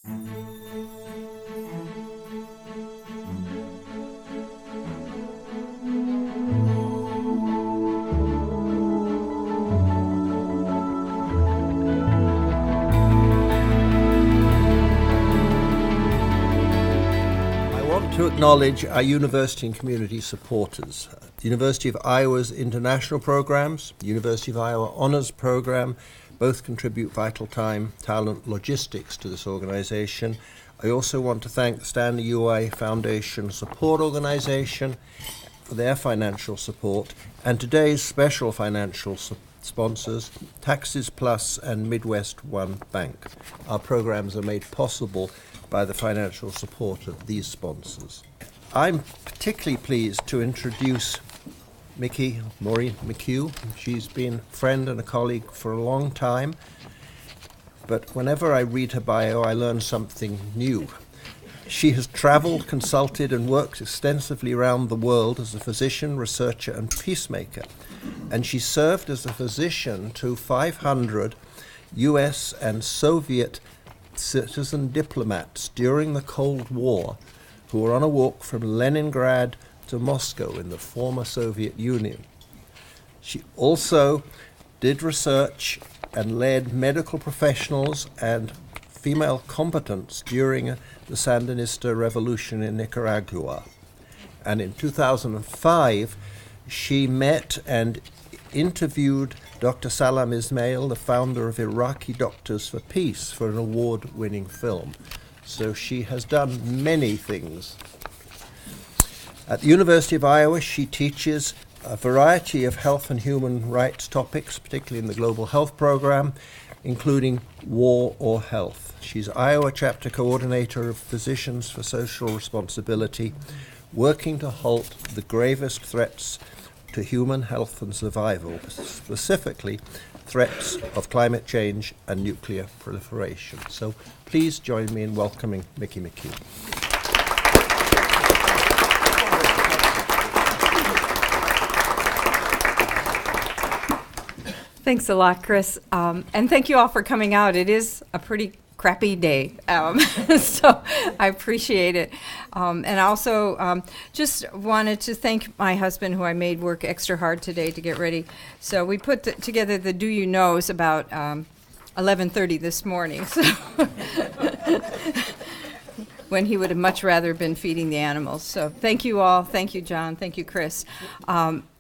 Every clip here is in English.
To acknowledge our university and community supporters. The University of Iowa's international programs, the University of Iowa Honors Program, both contribute vital time, talent, logistics to this organization. I also want to thank the Stanley UI Foundation Support Organization for their financial support, and today's special financial sponsors, Taxes Plus and Midwest One Bank. Our programs are made possible by the financial support of these sponsors. I'm particularly pleased to introduce Maureen McCue. She's been a friend and a colleague for a long time, but whenever I read her bio, I learn something new. She has traveled, consulted, and worked extensively around the world as a physician, researcher, and peacemaker. And she served as a physician to 500 US and Soviet citizen diplomats during the Cold War who were on a walk from Leningrad to Moscow in the former Soviet Union. She also did research and led medical professionals and female combatants during the Sandanista Revolution in Nicaragua. And in 2005, she met and interviewed Dr. Salam Ismael, the founder of Iraqi Doctors for Peace, for an award-winning film. So she has done many things. At the University of Iowa, she teaches a variety of health and human rights topics, particularly in the Global Health Program, including war or health. She's Iowa Chapter Coordinator of Physicians for Social Responsibility, working to halt the gravest threats to human health and survival, specifically threats of climate change and nuclear proliferation. So please join me in welcoming Micki McCue. Thanks a lot, Chris. And thank you all for coming out. It is a pretty crappy day, so I appreciate it. And I also just wanted to thank my husband, who I made work extra hard today to get ready. So we put together the Do You Knows about 11:30 this morning, so when he would have much rather been feeding the animals. So thank you all. Thank you, John. Thank you, Chris.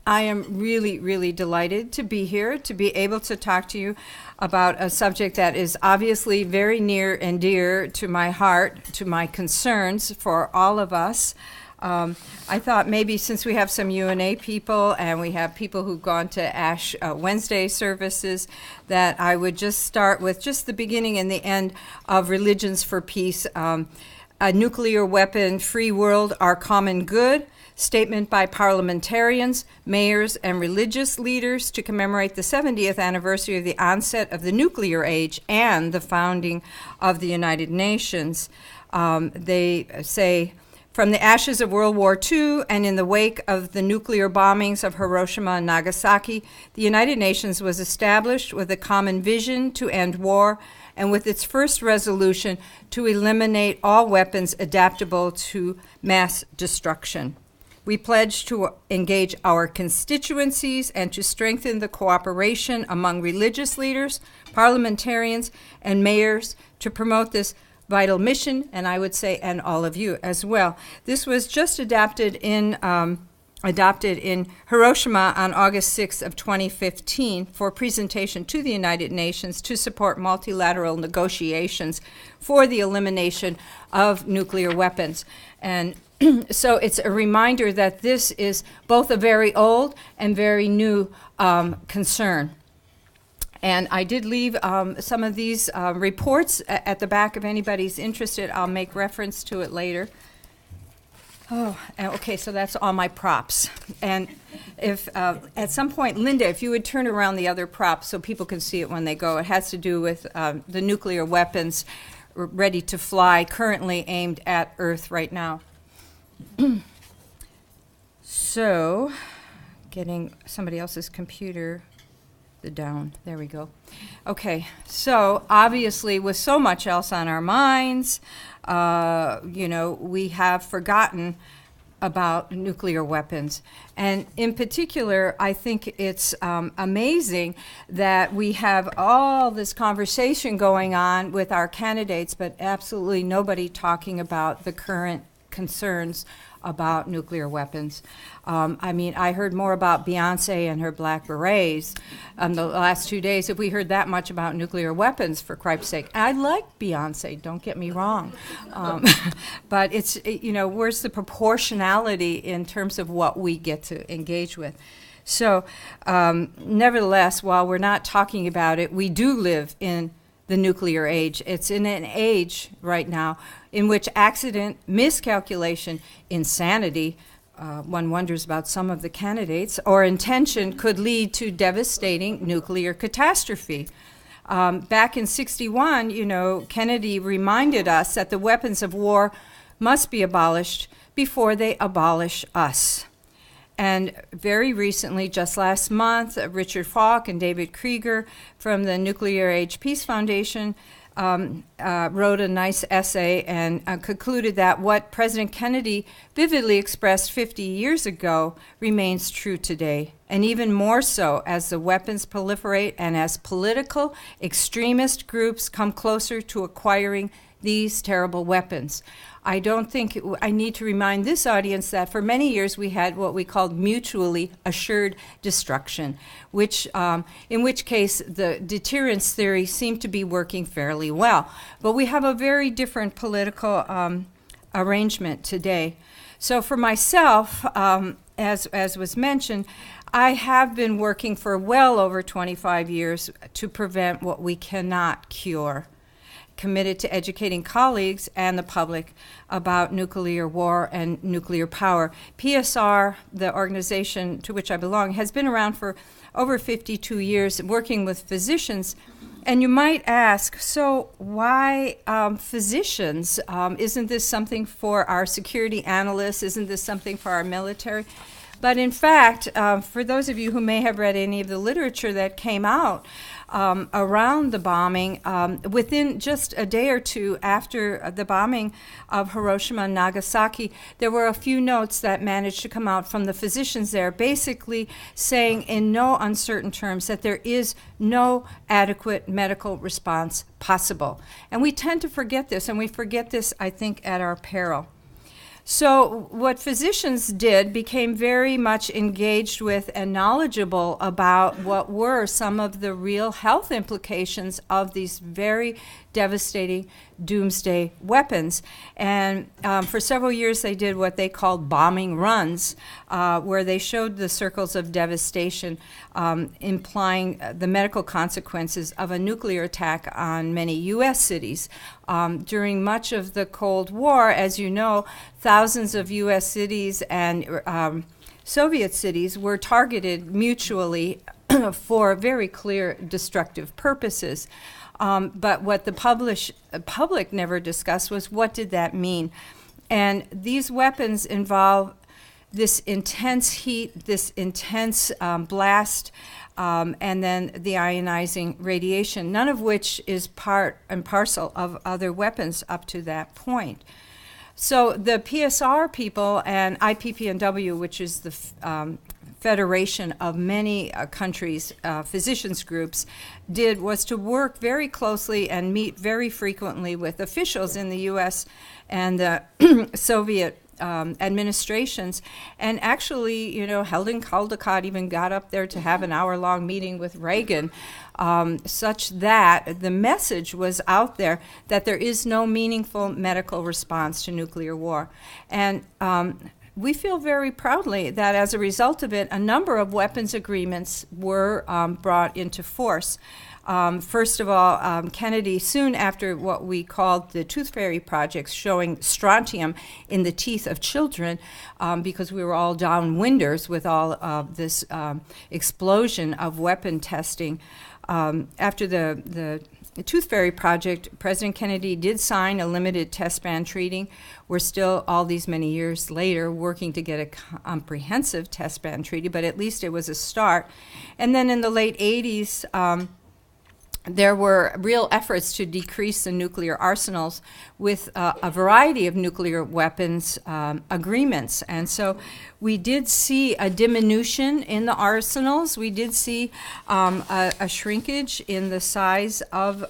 I am really, really delighted to be here, to be able to talk to you about a subject that is obviously very near and dear to my heart, to my concerns for all of us. I thought maybe since we have some UNA people and we have people who've gone to Ash Wednesday services, that I would just start with just the beginning and the end of Religions for Peace, a nuclear weapon-free world, our common good. Statement by parliamentarians, mayors, and religious leaders to commemorate the 70th anniversary of the onset of the nuclear age and the founding of the United Nations. They say, from the ashes of World War II and in the wake of the nuclear bombings of Hiroshima and Nagasaki, the United Nations was established with a common vision to end war and with its first resolution to eliminate all weapons adaptable to mass destruction. We pledge to engage our constituencies and to strengthen the cooperation among religious leaders, parliamentarians, and mayors to promote this vital mission, and I would say, and all of you as well. This was just adopted in Hiroshima on August 6th of 2015 for presentation to the United Nations to support multilateral negotiations for the elimination of nuclear weapons. And so it's a reminder that this is both a very old and very new concern. And I did leave some of these reports at the back if anybody's interested. I'll make reference to it later. Oh, okay, so that's all my props. And if at some point, Linda, if you would turn around the other props so people can see it when they go. It has to do with the nuclear weapons ready to fly, currently aimed at Earth right now. So, getting somebody else's computer the down. There we go. Okay, so obviously with so much else on our minds, we have forgotten about nuclear weapons. And in particular, I think it's amazing that we have all this conversation going on with our candidates, but absolutely nobody talking about the current concerns about nuclear weapons. I heard more about Beyonce and her Black Berets the last 2 days. If we heard that much about nuclear weapons, for Christ's sake. I like Beyonce, don't get me wrong. But it's, where's the proportionality in terms of what we get to engage with? So, nevertheless, while we're not talking about it, we do live in the nuclear age. It's in an age right now in which accident, miscalculation, insanity, one wonders about some of the candidates, or intention could lead to devastating nuclear catastrophe. Back in '61, Kennedy reminded us that the weapons of war must be abolished before they abolish us. And very recently, just last month, Richard Falk and David Krieger from the Nuclear Age Peace Foundation wrote a nice essay and concluded that what President Kennedy vividly expressed 50 years ago remains true today, and even more so as the weapons proliferate and as political extremist groups come closer to acquiring these terrible weapons. I don't think I need to remind this audience that for many years we had what we called mutually assured destruction, in which case the deterrence theory seemed to be working fairly well. But we have a very different political arrangement today. So for myself, as was mentioned, I have been working for well over 25 years to prevent what we cannot cure, committed to educating colleagues and the public about nuclear war and nuclear power. PSR, the organization to which I belong, has been around for over 52 years, working with physicians. And you might ask, so why physicians? Isn't this something for our security analysts? Isn't this something for our military? But in fact, for those of you who may have read any of the literature that came out around the bombing, within just a day or two after the bombing of Hiroshima and Nagasaki, there were a few notes that managed to come out from the physicians there, basically saying in no uncertain terms that there is no adequate medical response possible. And we tend to forget this, and we forget this, I think, at our peril. So what physicians did became very much engaged with and knowledgeable about what were some of the real health implications of these very devastating doomsday weapons. And for several years they did what they called bombing runs, where they showed the circles of devastation, implying the medical consequences of a nuclear attack on many U.S. cities. During much of the Cold War, as you know, thousands of U.S. cities and Soviet cities were targeted mutually for very clear destructive purposes. But what the public never discussed was, what did that mean? And these weapons involve this intense heat, this intense blast, and then the ionizing radiation, none of which is part and parcel of other weapons up to that point. So the PSR people and IPPNW, which is the federation of many countries' physicians groups, was to work very closely and meet very frequently with officials in the U.S. and the Soviet administrations, and actually, Helen Caldecott even got up there to have an hour-long meeting with Reagan, such that the message was out there that there is no meaningful medical response to nuclear war. And we feel very proudly that as a result of it, a number of weapons agreements were brought into force. First of all, Kennedy, soon after what we called the Tooth Fairy projects, showing strontium in the teeth of children, because we were all downwinders with all of this explosion of weapon testing. After the the Tooth Fairy Project, President Kennedy did sign a limited test ban treaty. We're still, all these many years later, working to get a comprehensive test ban treaty, but at least it was a start. And then in the late 80s, there were real efforts to decrease the nuclear arsenals with a variety of nuclear weapons agreements. And so we did see a diminution in the arsenals. We did see a shrinkage in the size of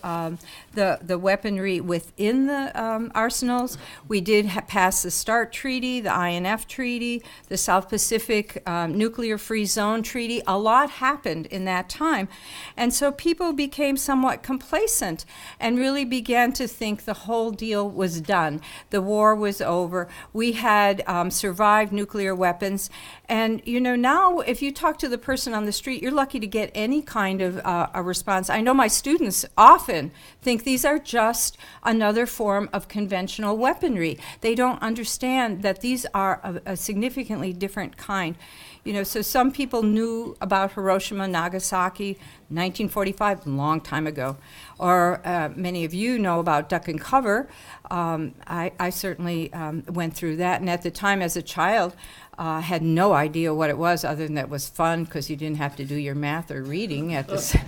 the weaponry within the arsenals. We did pass the START Treaty, the INF Treaty, the South Pacific Nuclear Free Zone Treaty. A lot happened in that time. And so people became somewhat complacent and really began to think the whole deal was done. The war was over. We had survived nuclear weapons. And, you know, now if you talk to the person on the street, you're lucky to get any kind of a response. I know my students often think these are just another form of conventional weaponry. They don't understand that these are a significantly different kind. You know, so some people knew about Hiroshima, Nagasaki, 1945, a long time ago. Or many of you know about duck and cover. I certainly went through that, and at the time as a child, had no idea what it was other than that it was fun because you didn't have to do your math or reading at the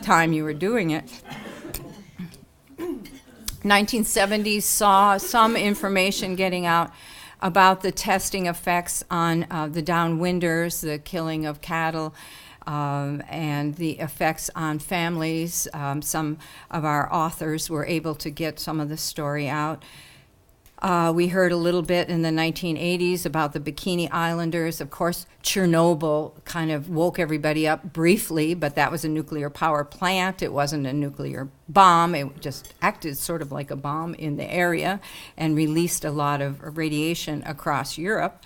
time you were doing it. 1970s saw some information getting out about the testing effects on the downwinders, the killing of cattle, and the effects on families. Some of our authors were able to get some of the story out. We heard a little bit in the 1980s about the Bikini Islanders. Of course, Chernobyl kind of woke everybody up briefly, but that was a nuclear power plant. It wasn't a nuclear bomb. It just acted sort of like a bomb in the area and released a lot of radiation across Europe.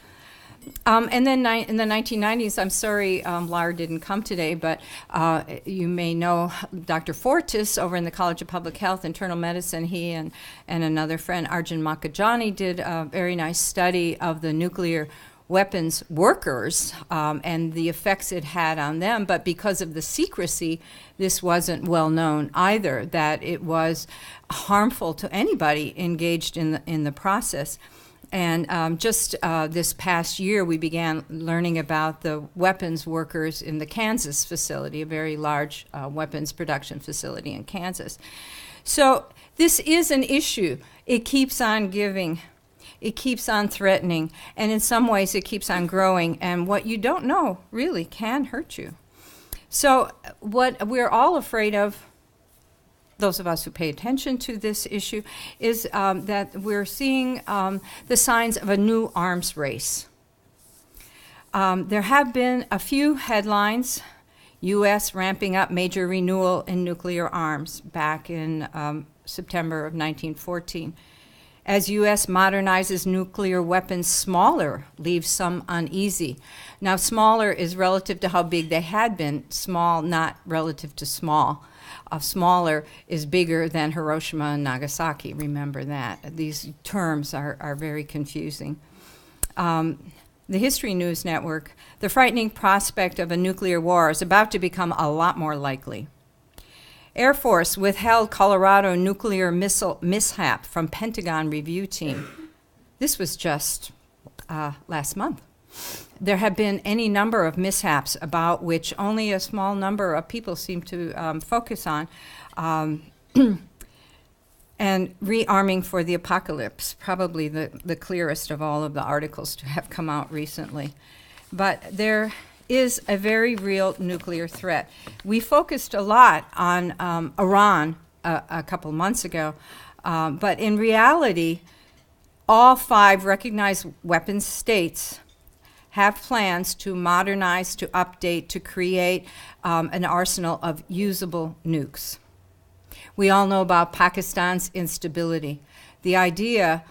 And then in the 1990s, I'm sorry Lar didn't come today, but you may know Dr. Fortis over in the College of Public Health, Internal Medicine. He and another friend, Arjun Makajani, did a very nice study of the nuclear weapons workers and the effects it had on them. But because of the secrecy, this wasn't well known either, that it was harmful to anybody engaged in the process. And just this past year, we began learning about the weapons workers in the Kansas facility, a very large weapons production facility in Kansas. So this is an issue. It keeps on giving. It keeps on threatening. And in some ways, it keeps on growing. And what you don't know really can hurt you. So what we're all afraid of, those of us who pay attention to this issue, is that we're seeing the signs of a new arms race. There have been a few headlines, U.S. ramping up major renewal in nuclear arms back in September of 1914. As U.S. modernizes nuclear weapons, smaller leaves some uneasy. Now, smaller is relative to how big they had been, small not relative to small. Smaller is bigger than Hiroshima and Nagasaki. Remember that. These terms are very confusing. The History News Network, the frightening prospect of a nuclear war is about to become a lot more likely. Air Force withheld Colorado nuclear missile mishap from Pentagon review team. This was just last month. There have been any number of mishaps about which only a small number of people seem to focus on. And rearming for the apocalypse, probably the clearest of all of the articles to have come out recently. But there is a very real nuclear threat. We focused a lot on Iran a couple months ago, but in reality, all 5 recognized weapons states have plans to modernize, to update, to create an arsenal of usable nukes. We all know about Pakistan's instability. The idea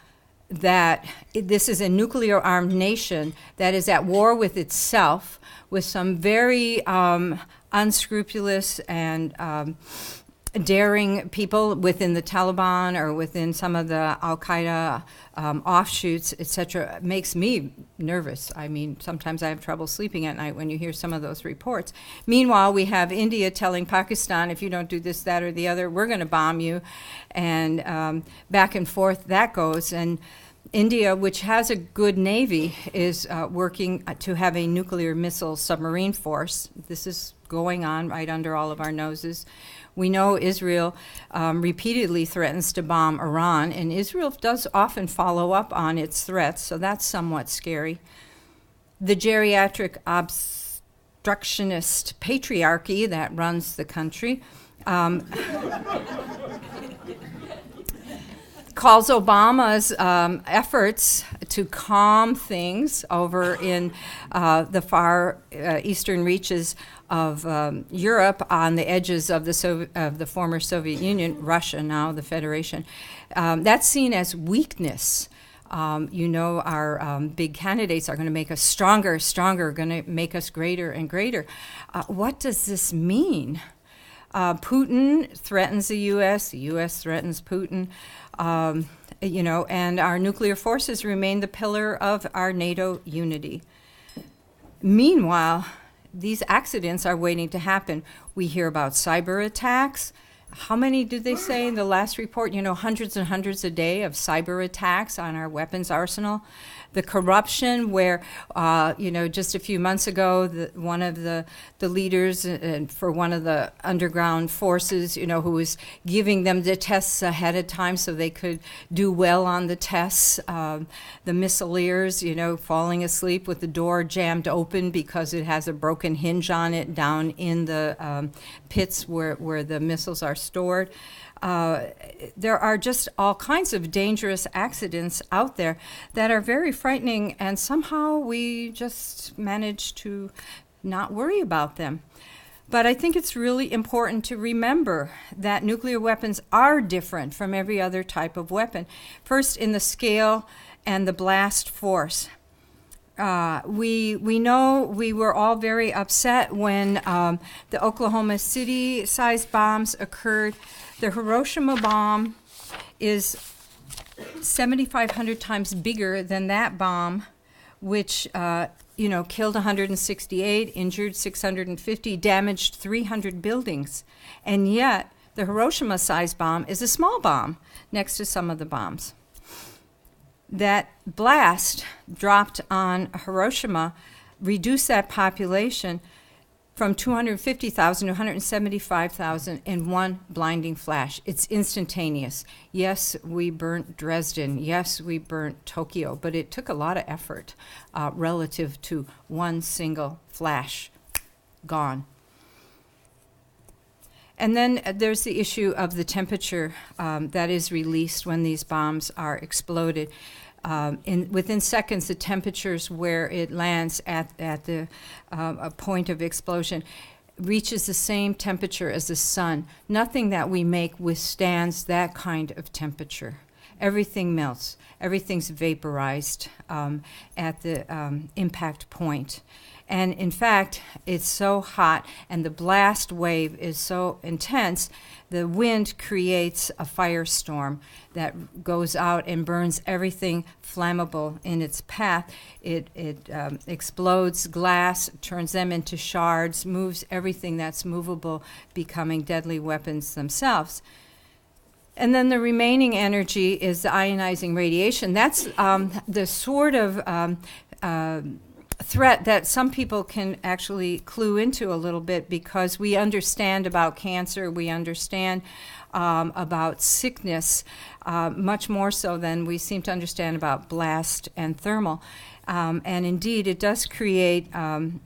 that this is a nuclear-armed nation that is at war with itself, with some very unscrupulous and daring people within the Taliban or within some of the Al-Qaeda offshoots, etc., makes me nervous. I mean, sometimes I have trouble sleeping at night when you hear some of those reports. Meanwhile, we have India telling Pakistan, if you don't do this, that, or the other, we're going to bomb you. And back and forth that goes. And India, which has a good navy, is working to have a nuclear missile submarine force. This is going on right under all of our noses. We know Israel repeatedly threatens to bomb Iran, and Israel does often follow up on its threats, so that's somewhat scary. The geriatric obstructionist patriarchy that runs the country calls Obama's efforts to calm things over in the far eastern reaches of Europe on the edges of the former Soviet Union, Russia now, the Federation. That's seen as weakness. Our big candidates are going to make us stronger, going to make us greater and greater. What does this mean? Putin threatens the U.S. threatens Putin. And our nuclear forces remain the pillar of our NATO unity. Meanwhile, these accidents are waiting to happen. We hear about cyber attacks. How many did they say in the last report? Hundreds and hundreds a day of cyber attacks on our weapons arsenal. The corruption where, just a few months ago, one of the leaders for one of the underground forces, who was giving them the tests ahead of time so they could do well on the tests. The missileers, falling asleep with the door jammed open because it has a broken hinge on it down in the pits where the missiles are stored. There are just all kinds of dangerous accidents out there that are very frightening, and somehow we just manage to not worry about them. But I think it's really important to remember that nuclear weapons are different from every other type of weapon. First, in the scale and the blast force. We know we were all very upset when the Oklahoma City-sized bombs occurred. The Hiroshima bomb is 7,500 times bigger than that bomb, which killed 168, injured 650, damaged 300 buildings. And yet, the Hiroshima-sized bomb is a small bomb next to some of the bombs. That blast dropped on Hiroshima reduced that population from 250,000 to 175,000 in one blinding flash. It's instantaneous. Yes, we burnt Dresden. Yes, we burnt Tokyo, but it took a lot of effort relative to one single flash gone. And then there's the issue of the temperature that is released when these bombs are exploded. Within seconds, the temperatures where it lands at the a point of explosion reaches the same temperature as the sun. Nothing that we make withstands that kind of temperature. Everything melts. Everything's vaporized at the impact point. And in fact, it's so hot and the blast wave is so intense, the wind creates a firestorm that goes out and burns everything flammable in its path. It explodes glass, turns them into shards, moves everything that's movable, becoming deadly weapons themselves. And then the remaining energy is the ionizing radiation. That's the sort of threat that some people can actually clue into a little bit, because we understand about cancer, we understand about sickness, much more so than we seem to understand about blast and thermal. And indeed, it does create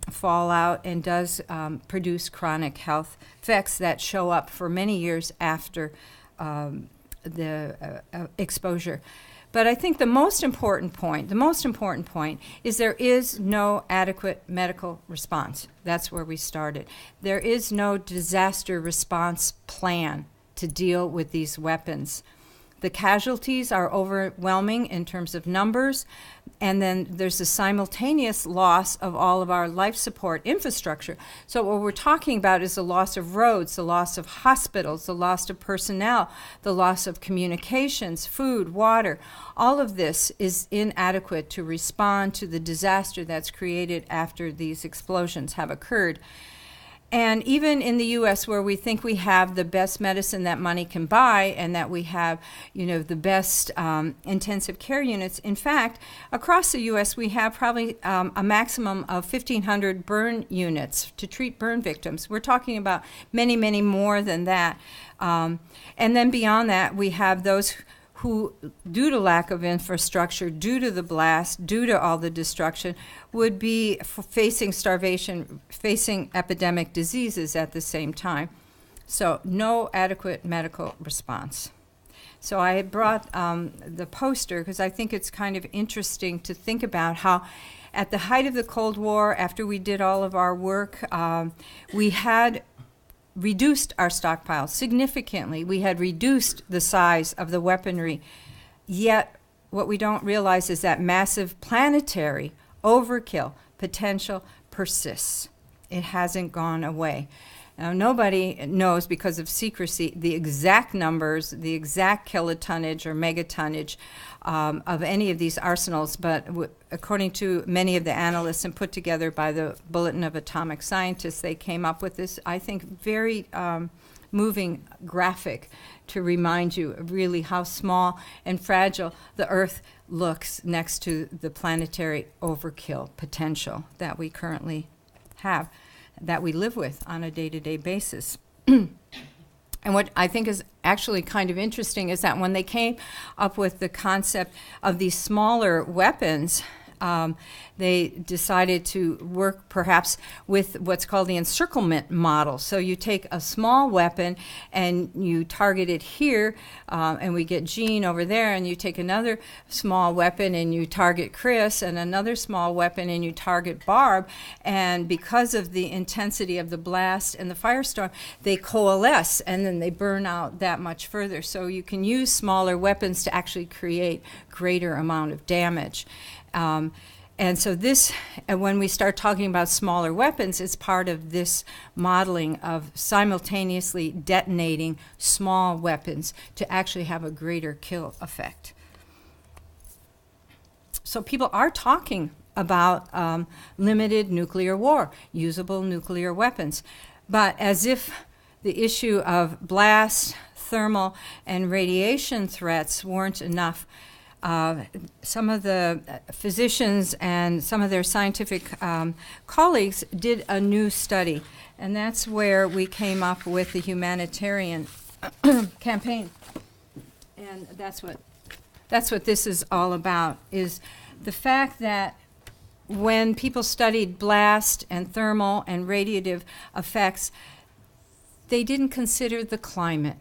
fallout and does produce chronic health effects that show up for many years after the exposure. But I think the most important point is there is no adequate medical response. That's where we started. There is no disaster response plan to deal with these weapons. The casualties are overwhelming in terms of numbers, and then there's a simultaneous loss of all of our life support infrastructure. So what we're talking about is the loss of roads, the loss of hospitals, the loss of personnel, the loss of communications, food, water. All of this is inadequate to respond to the disaster that's created after these explosions have occurred. And even in the U.S., where we think we have the best medicine that money can buy and that we have, the best intensive care units, in fact, across the U.S., we have probably a maximum of 1,500 burn units to treat burn victims. We're talking about many, many more than that. And then beyond that, we have those who, due to lack of infrastructure, due to the blast, due to all the destruction, would be facing starvation, facing epidemic diseases at the same time. So no adequate medical response. So I brought the poster because I think it's kind of interesting to think about how at the height of the Cold War, after we did all of our work, we had reduced our stockpiles significantly. We had reduced the size of the weaponry. Yet what we don't realize is that massive planetary overkill potential persists. It hasn't gone away. Now, nobody knows, because of secrecy, the exact numbers, the exact kilotonnage or megatonnage of any of these arsenals, but according to many of the analysts and put together by the Bulletin of Atomic Scientists, they came up with this, I think, very moving graphic to remind you really how small and fragile the Earth looks next to the planetary overkill potential that we currently have, that we live with on a day-to-day basis. And what I think is actually kind of interesting is that when they came up with the concept of these smaller weapons, they decided to work perhaps with what's called the encirclement model. So you take a small weapon and you target it here, and we get Jean over there, and you take another small weapon and you target Chris, and another small weapon and you target Barb, and because of the intensity of the blast and the firestorm, they coalesce and then they burn out that much further. So you can use smaller weapons to actually create greater amount of damage. And so this, when we start talking about smaller weapons, it's part of this modeling of simultaneously detonating small weapons to actually have a greater kill effect. So people are talking about limited nuclear war, usable nuclear weapons, but as if the issue of blast, thermal, and radiation threats weren't enough. Some of the physicians and some of their scientific colleagues did a new study, and that's where we came up with the Humanitarian campaign. And that's what this is all about, is the fact that when people studied blast and thermal and radiative effects, they didn't consider the climate.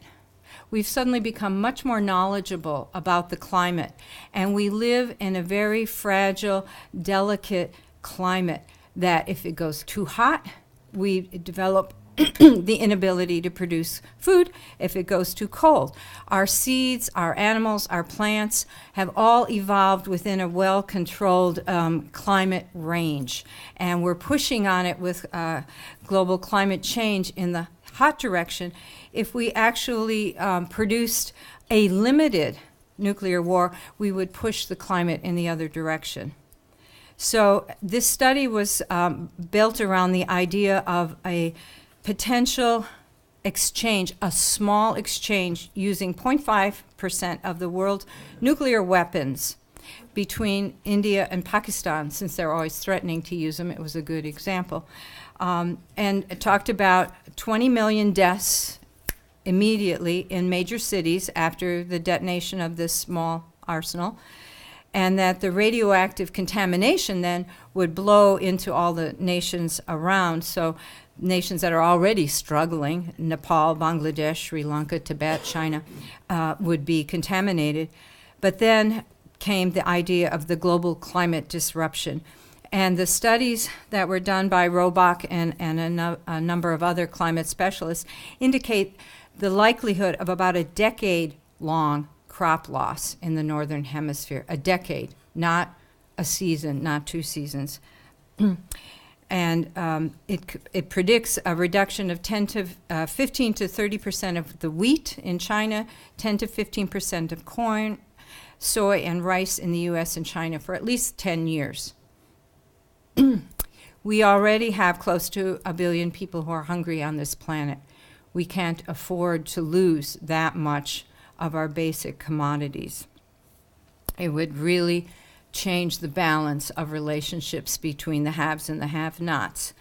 We've suddenly become much more knowledgeable about the climate, and we live in a very fragile, delicate climate that if it goes too hot, we develop the inability to produce food. If it goes too cold, our seeds, our animals, our plants have all evolved within a well-controlled climate range, and we're pushing on it with global climate change in the hot direction. If we actually produced a limited nuclear war, we would push the climate in the other direction. So this study was built around the idea of a potential exchange, a small exchange using 0.5% of the world's nuclear weapons between India and Pakistan, since they're always threatening to use them. It was a good example. And it talked about 20 million deaths immediately in major cities after the detonation of this small arsenal, and that the radioactive contamination then would blow into all the nations around. So nations that are already struggling, Nepal, Bangladesh, Sri Lanka, Tibet, China, would be contaminated. But then came the idea of the global climate disruption. And the studies that were done by Robach and a number of other climate specialists indicate the likelihood of about a decade-long crop loss in the Northern Hemisphere, a decade, not a season, not 2 seasons. And it predicts a reduction of 15 to 30% of the wheat in China, 10 to 15% of corn, soy, and rice in the U.S. and China for at least 10 years. We already have close to 1 billion people who are hungry on this planet. We can't afford to lose that much of our basic commodities. It would really change the balance of relationships between the haves and the have-nots.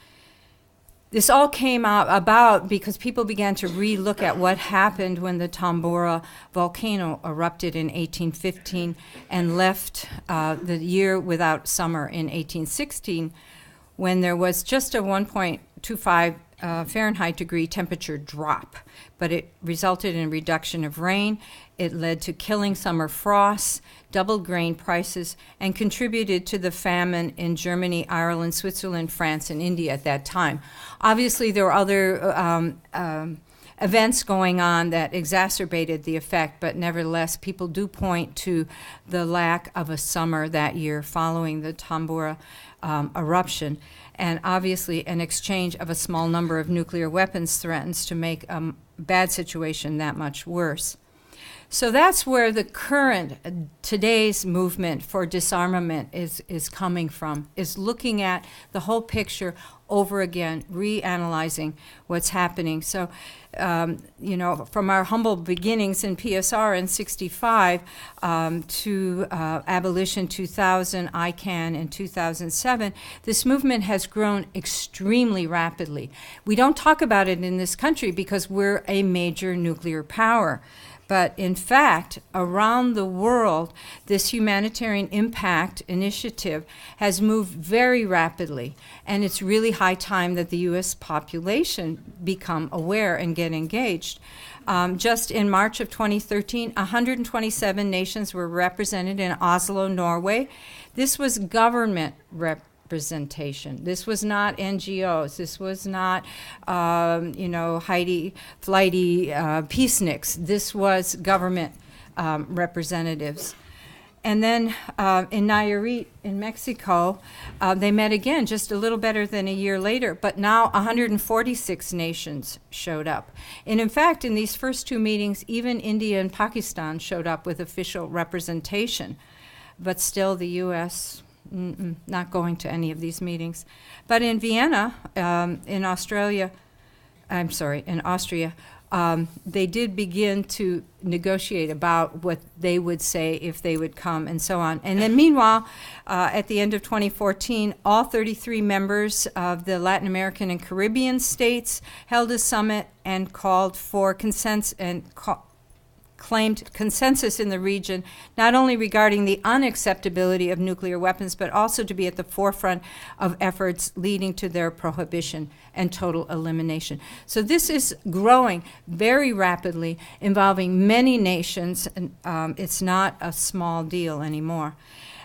This all came about because people began to re-look at what happened when the Tambora volcano erupted in 1815 and left the year without summer in 1816, when there was just a 1.25 Fahrenheit degree temperature drop, but it resulted in a reduction of rain. It led to killing summer frosts, doubled grain prices, and contributed to the famine in Germany, Ireland, Switzerland, France, and India at that time. Obviously, there were other events going on that exacerbated the effect, but nevertheless, people do point to the lack of a summer that year following the Tambora eruption. And obviously, an exchange of a small number of nuclear weapons threatens to make a bad situation that much worse. So that's where the current, today's movement for disarmament is coming from, is looking at the whole picture over again, reanalyzing what's happening. So, from our humble beginnings in PSR in 65 to Abolish in 2000, ICAN in 2007, this movement has grown extremely rapidly. We don't talk about it in this country because we're a major nuclear power. But in fact, around the world, this humanitarian impact initiative has moved very rapidly. And it's really high time that the U.S. population become aware and get engaged. Just in March of 2013, 127 nations were represented in Oslo, Norway. This was government representation. This was not NGOs. This was not, flighty peaceniks. This was government representatives. And then in Nayarit in Mexico, they met again just a little better than a year later, but now 146 nations showed up. And in fact, in these first 2 meetings, even India and Pakistan showed up with official representation. But still the U.S., not going to any of these meetings. But in Vienna, in Austria, they did begin to negotiate about what they would say if they would come and so on. And then meanwhile, at the end of 2014, all 33 members of the Latin American and Caribbean states held a summit and called for consensus and claimed consensus in the region, not only regarding the unacceptability of nuclear weapons, but also to be at the forefront of efforts leading to their prohibition and total elimination. So this is growing very rapidly, involving many nations, and it's not a small deal anymore.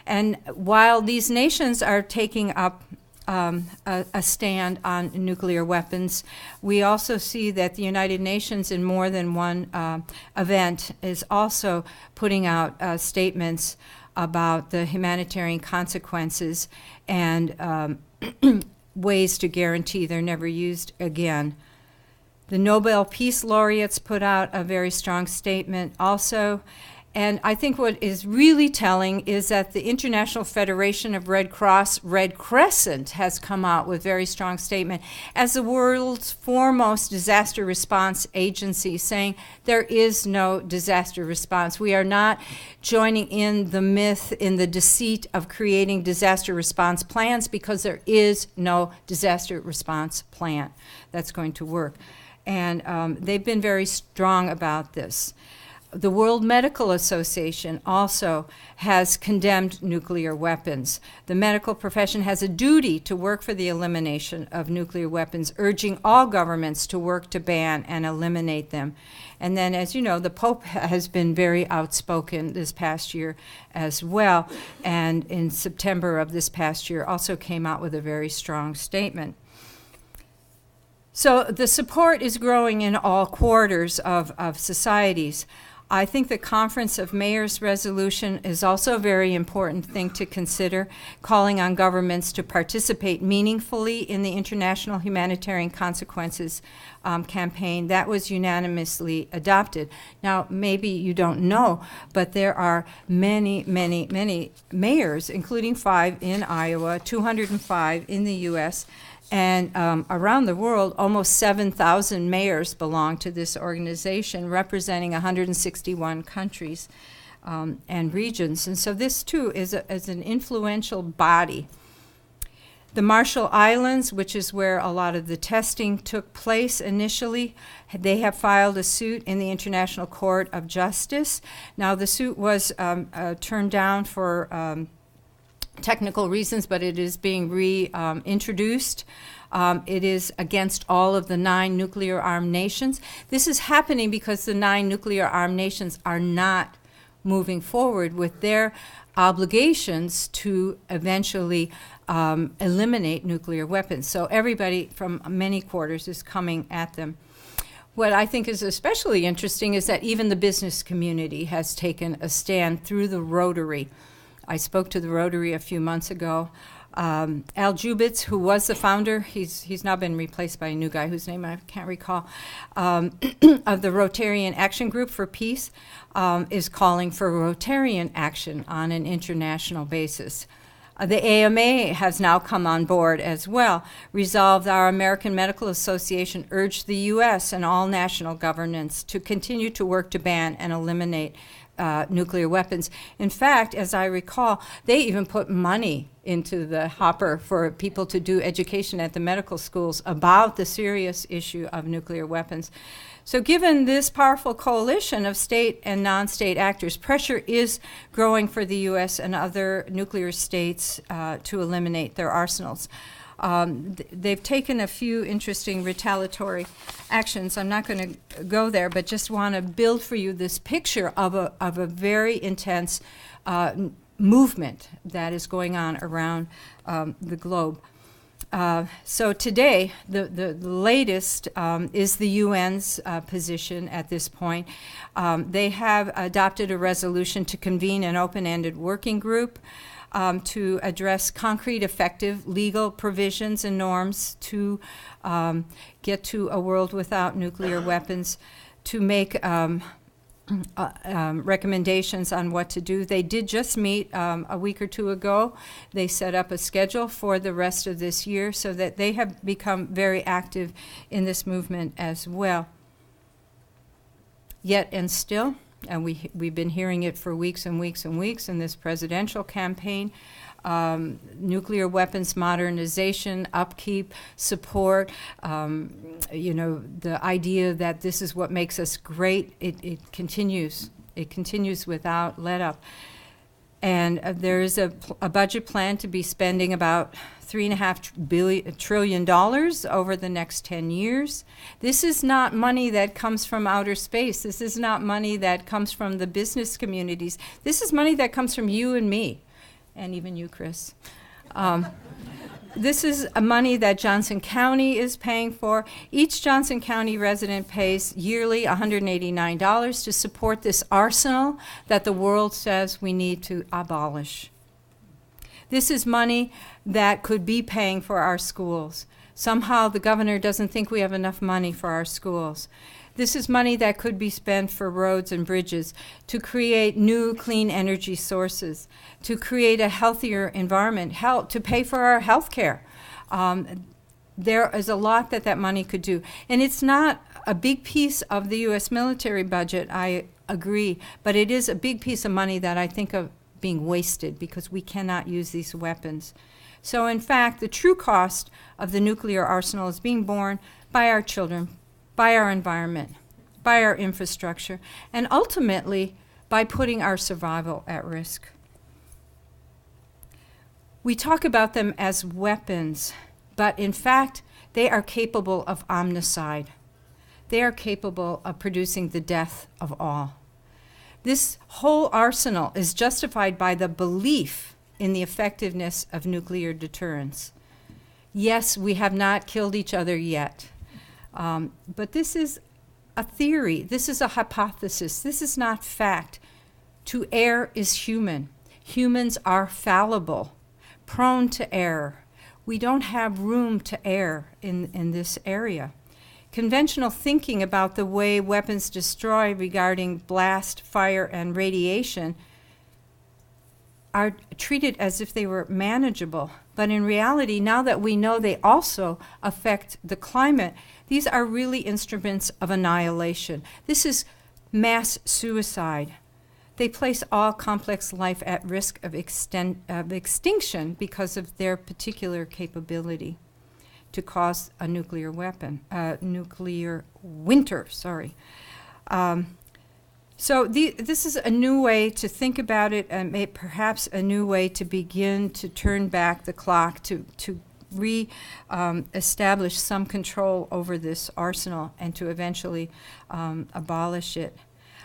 And while these nations are taking up a stand on nuclear weapons, we also see that the United Nations in more than one event is also putting out statements about the humanitarian consequences and ways to guarantee they're never used again. The Nobel Peace Laureates put out a very strong statement also. And I think what is really telling is that the International Federation of Red Cross, Red Crescent, has come out with a very strong statement as the world's foremost disaster response agency, saying there is no disaster response. We are not joining in the myth, in the deceit of creating disaster response plans, because there is no disaster response plan that's going to work. And they've been very strong about this. The World Medical Association also has condemned nuclear weapons. The medical profession has a duty to work for the elimination of nuclear weapons, urging all governments to work to ban and eliminate them. And then, as you know, the Pope has been very outspoken this past year as well, and in September of this past year also came out with a very strong statement. So the support is growing in all quarters of societies. I think the Conference of Mayors resolution is also a very important thing to consider, calling on governments to participate meaningfully in the International Humanitarian Consequences campaign. That was unanimously adopted. Now, maybe you don't know, but there are many, many, many mayors, including 5 in Iowa, 205 in the U.S., and around the world, almost 7,000 mayors belong to this organization, representing 161 countries and regions. And so this, too, is an influential body. The Marshall Islands, which is where a lot of the testing took place initially, they have filed a suit in the International Court of Justice. Now, the suit was turned down for technical reasons, but it is being reintroduced. It is against all of the 9 nuclear-armed nations. This is happening because the 9 nuclear-armed nations are not moving forward with their obligations to eventually eliminate nuclear weapons. So everybody from many quarters is coming at them. What I think is especially interesting is that even the business community has taken a stand through the Rotary. I spoke to the Rotary a few months ago. Al Jubitz, who was the founder, he's now been replaced by a new guy whose name I can't recall, of the Rotarian Action Group for Peace, is calling for Rotarian action on an international basis. The AMA has now come on board as well. Resolved, our American Medical Association urged the U.S. and all national governments to continue to work to ban and eliminate nuclear weapons. In fact, as I recall, they even put money into the hopper for people to do education at the medical schools about the serious issue of nuclear weapons. So given this powerful coalition of state and non-state actors, pressure is growing for the U.S. and other nuclear states to eliminate their arsenals. They've taken a few interesting retaliatory actions. I'm not going to go there, but just want to build for you this picture of a very intense movement that is going on around the globe. So today, the latest is the UN's position at this point. They have adopted a resolution to convene an open-ended working group to address concrete, effective legal provisions and norms to get to a world without nuclear weapons, to make recommendations on what to do. They did just meet a week or two ago. They set up a schedule for the rest of this year so that they have become very active in this movement as well. Yet and still, and we've been hearing it for weeks and weeks and weeks in this presidential campaign, nuclear weapons modernization, upkeep, support, the idea that this is what makes us great, it continues. It continues without let up. And there is a budget plan to be spending about $3.5 trillion over the next 10 years. This is not money that comes from outer space. This is not money that comes from the business communities. This is money that comes from you and me, and even you, Chris. This is money that Johnson County is paying for. Each Johnson County resident pays yearly $189 to support this arsenal that the world says we need to abolish. This is money that could be paying for our schools. Somehow the governor doesn't think we have enough money for our schools. This is money that could be spent for roads and bridges, to create new clean energy sources, to create a healthier environment, to pay for our health care. There is a lot that money could do. And it's not a big piece of the U.S. military budget, I agree, but it is a big piece of money that I think of being wasted because we cannot use these weapons. So in fact, the true cost of the nuclear arsenal is being borne by our children, by our environment, by our infrastructure, and ultimately by putting our survival at risk. We talk about them as weapons, but in fact, they are capable of omnicide. They are capable of producing the death of all. This whole arsenal is justified by the belief in the effectiveness of nuclear deterrence. Yes, we have not killed each other yet. But this is a theory. This is a hypothesis. This is not fact. To err is human. Humans are fallible, prone to error. We don't have room to err in this area. Conventional thinking about the way weapons destroy regarding blast, fire, and radiation are treated as if they were manageable. But in reality, now that we know they also affect the climate, these are really instruments of annihilation. This is mass suicide. They place all complex life at risk of extinction because of their particular capability to cause a nuclear weapon, nuclear winter, sorry. So this is a new way to think about it, and perhaps a new way to begin to turn back the clock, to establish some control over this arsenal and to eventually abolish it.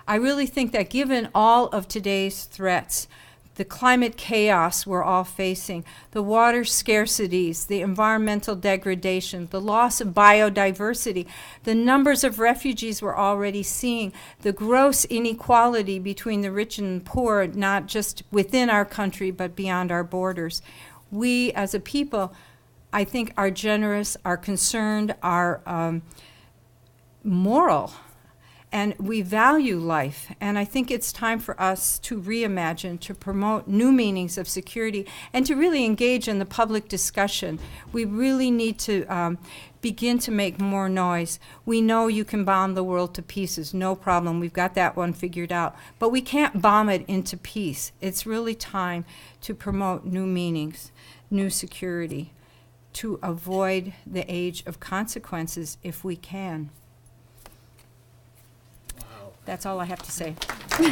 I really think that given all of today's threats, the climate chaos we're all facing, the water scarcities, the environmental degradation, the loss of biodiversity, the numbers of refugees we're already seeing, the gross inequality between the rich and poor, not just within our country, but beyond our borders. We, as a people, I think, are generous, are concerned, are moral, and we value life. And I think it's time for us to reimagine, to promote new meanings of security, and to really engage in the public discussion. We really need to begin to make more noise. We know you can bomb the world to pieces, no problem. We've got that one figured out. But we can't bomb it into peace. It's really time to promote new meanings, new security, to avoid the age of consequences if we can. That's all I have to say. I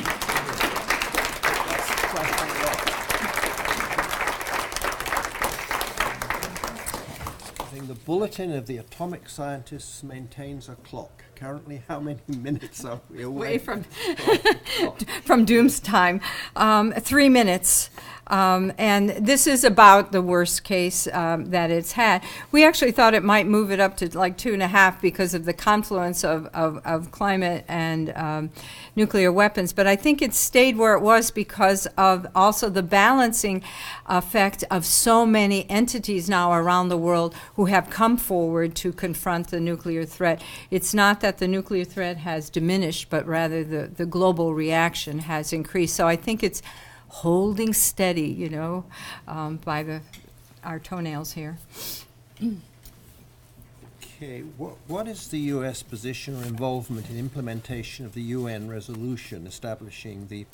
think the bulletin of the atomic scientists maintains a clock. Currently, how many minutes are we away from doom's time? 3 minutes. And this is about the worst case that it's had. We actually thought it might move it up to like 2.5 because of the confluence of climate and nuclear weapons. But I think it stayed where it was because of also the balancing effect of so many entities now around the world who have come forward to confront the nuclear threat. It's not that the nuclear threat has diminished, but rather the global reaction has increased. So I think it's holding steady, you know, by our toenails here. Okay, what is the U.S. position or involvement in implementation of the UN resolution establishing the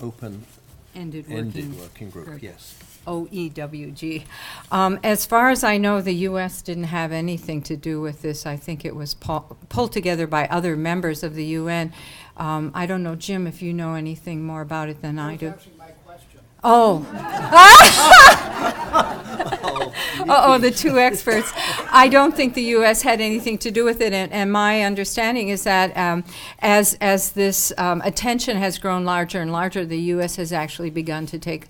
open-ended working group? Yes. OEWG. As far as I know, the U.S. didn't have anything to do with this. I think it was pulled together by other members of the UN. I don't know, Jim, if you know anything more about it than I do. That's actually my question. Oh. The two experts. I don't think the U.S. had anything to do with it, and my understanding is that as this attention has grown larger and larger, the U.S. has actually begun to take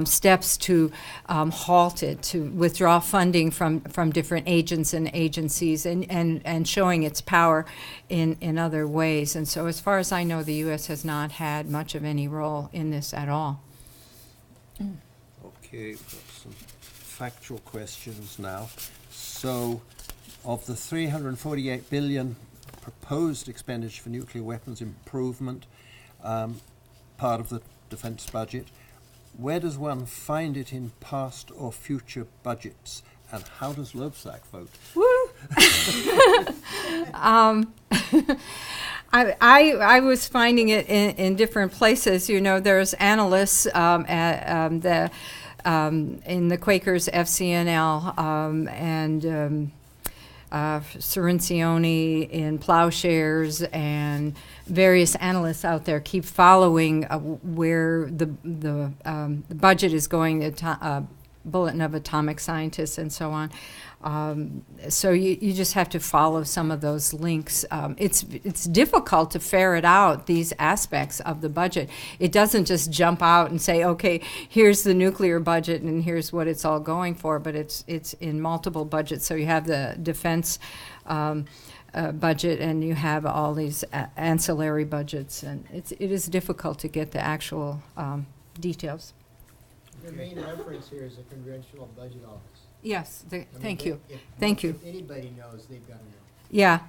steps to halt it, to withdraw funding from different agents and agencies, and showing its power in other ways. And so as far as I know, the U.S. has not had much of any role in this at all. Okay, we've got some factual questions now. So, of the $348 billion proposed expenditure for nuclear weapons improvement, part of the defense budget, where does one find it in past or future budgets? And how does Loebsack vote? Woo! I was finding it in different places. You know, there's analysts in the Quakers FCNL and Cirincione in Plowshares, and various analysts out there keep following where the budget is going, the Bulletin of Atomic Scientists and so on. So you just have to follow some of those links. It's difficult to ferret out these aspects of the budget. It doesn't just jump out and say, okay, here's the nuclear budget and here's what it's all going for, but it's in multiple budgets. So you have the defense budget, and you have all these ancillary budgets, and it is difficult to get the actual details. The main reference here is the Congressional Budget Office. Yes, thank you. If anybody knows, they've got to know. Yeah,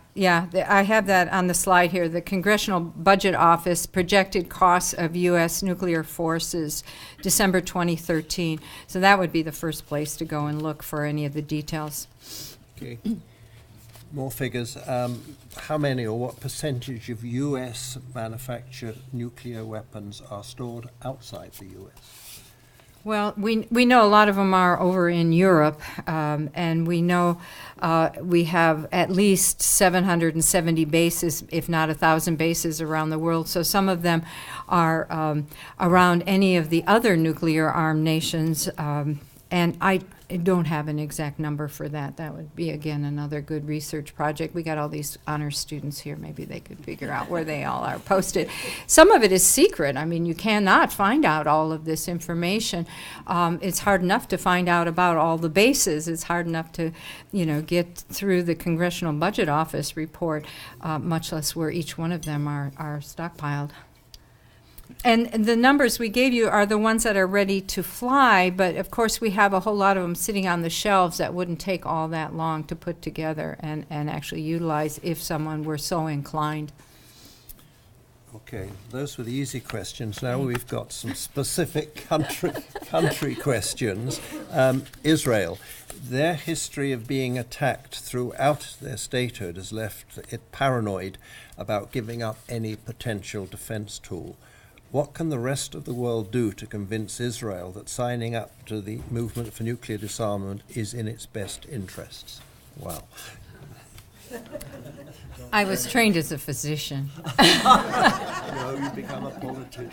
I have that on the slide here. The Congressional Budget Office projected costs of U.S. nuclear forces, December 2013. So that would be the first place to go and look for any of the details. Okay. More figures. How many or what percentage of U.S. manufactured nuclear weapons are stored outside the U.S.? Well, we know a lot of them are over in Europe, and we know we have at least 770 bases, if not 1,000 bases around the world. So some of them are around any of the other nuclear-armed nations, and I don't have an exact number for that. That would be, again, another good research project. We got all these honors students here. Maybe they could figure out where they all are posted. Some of it is secret. I mean, you cannot find out all of this information. It's hard enough to find out about all the bases. It's hard enough to, get through the Congressional Budget Office report, much less where each one of them are stockpiled. And the numbers we gave you are the ones that are ready to fly, but of course we have a whole lot of them sitting on the shelves that wouldn't take all that long to put together and actually utilize if someone were so inclined. Okay, those were the easy questions. Now we've got some specific country questions. Israel, their history of being attacked throughout their statehood has left it paranoid about giving up any potential defense tool. What can the rest of the world do to convince Israel that signing up to the movement for nuclear disarmament is in its best interests? Wow. I was trained as a physician. No, you become a politician.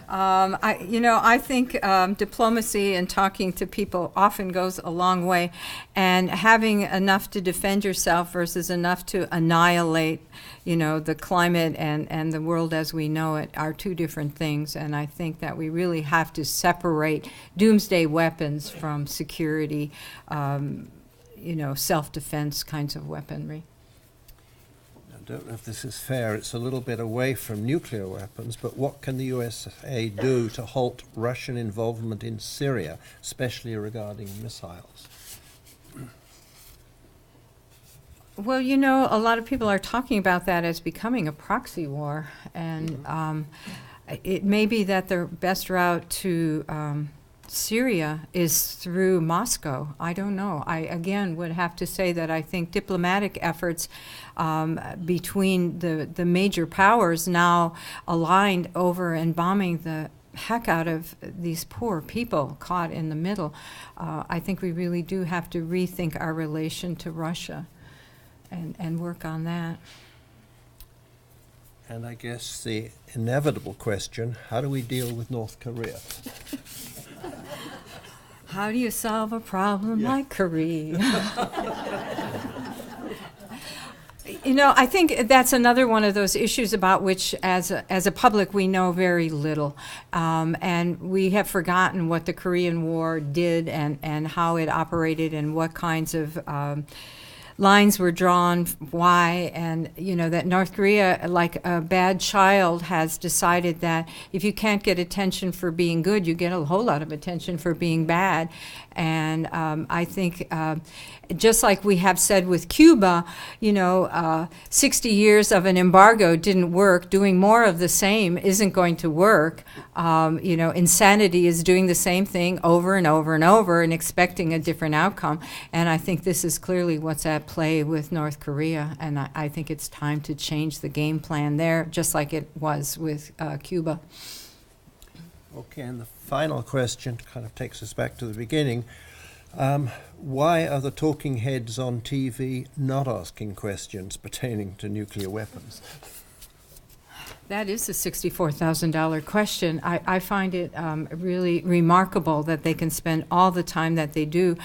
I think diplomacy and talking to people often goes a long way, and having enough to defend yourself versus enough to annihilate, the climate and the world as we know it are two different things. And I think that we really have to separate doomsday weapons from security, self-defense kinds of weaponry. I don't know if this is fair. It's a little bit away from nuclear weapons, but what can the USA do to halt Russian involvement in Syria, especially regarding missiles? Well, a lot of people are talking about that as becoming a proxy war, and it may be that the best route to Syria is through Moscow. I don't know. I, again, would have to say that I think diplomatic efforts between the major powers now aligned over and bombing the heck out of these poor people caught in the middle. I think we really do have to rethink our relation to Russia and work on that. And I guess the inevitable question, how do we deal with North Korea? How do you solve a problem like Korea? I think that's another one of those issues about which, as a public, we know very little. And we have forgotten what the Korean War did and how it operated and what kinds of lines were drawn, why, and that North Korea, like a bad child, has decided that if you can't get attention for being good, you get a whole lot of attention for being bad. And I think just like we have said with Cuba, 60 years of an embargo didn't work. Doing more of the same isn't going to work. Insanity is doing the same thing over and over and over and expecting a different outcome. And I think this is clearly what's at play with North Korea. And I think it's time to change the game plan there, just like it was with Cuba. Okay, and the final question kind of takes us back to the beginning. Why are the talking heads on TV not asking questions pertaining to nuclear weapons? That is a $64,000 question. I find it really remarkable that they can spend all the time that they do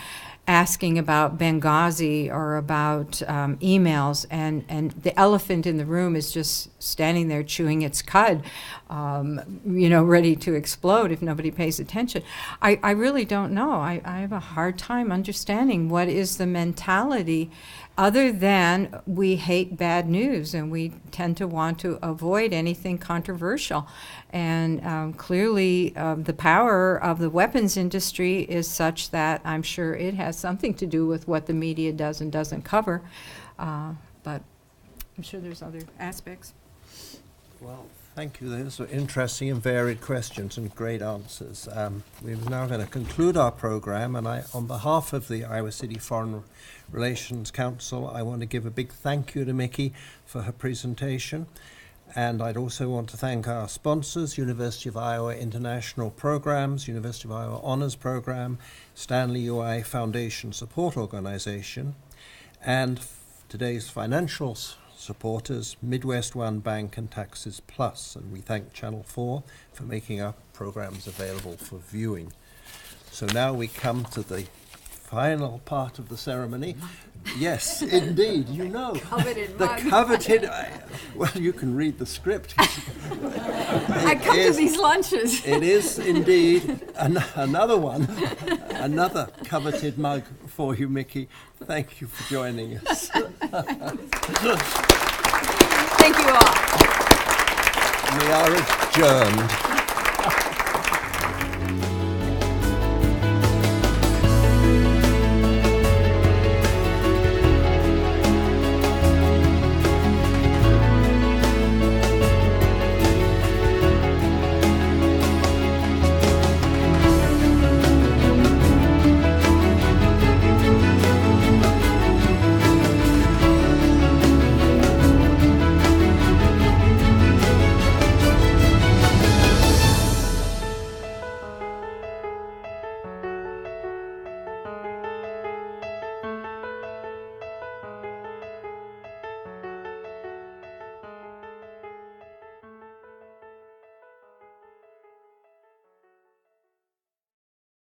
asking about Benghazi or about emails, and the elephant in the room is just standing there chewing its cud, ready to explode if nobody pays attention. I really don't know. I have a hard time understanding what is the mentality, other than we hate bad news and we tend to want to avoid anything controversial. And clearly the power of the weapons industry is such that I'm sure it has something to do with what the media does and doesn't cover. But I'm sure there's other aspects. Well, thank you. Those were interesting and varied questions and great answers. We're now going to conclude our program, and on behalf of the Iowa City Foreign Relations Council, I want to give a big thank you to Micki for her presentation. And I'd also want to thank our sponsors, University of Iowa International Programs, University of Iowa Honors Program, Stanley UI Foundation Support Organization, and today's financial supporters, Midwest One Bank and Taxes Plus. And we thank Channel 4 for making our programs available for viewing. So now we come to the final part of the ceremony. Yes, indeed, you know. Coveted the mug. Coveted, well, you can read the script. I come to these lunches. It is indeed another one, another coveted mug for you, Micki. Thank you for joining us. Thank you all. We are adjourned.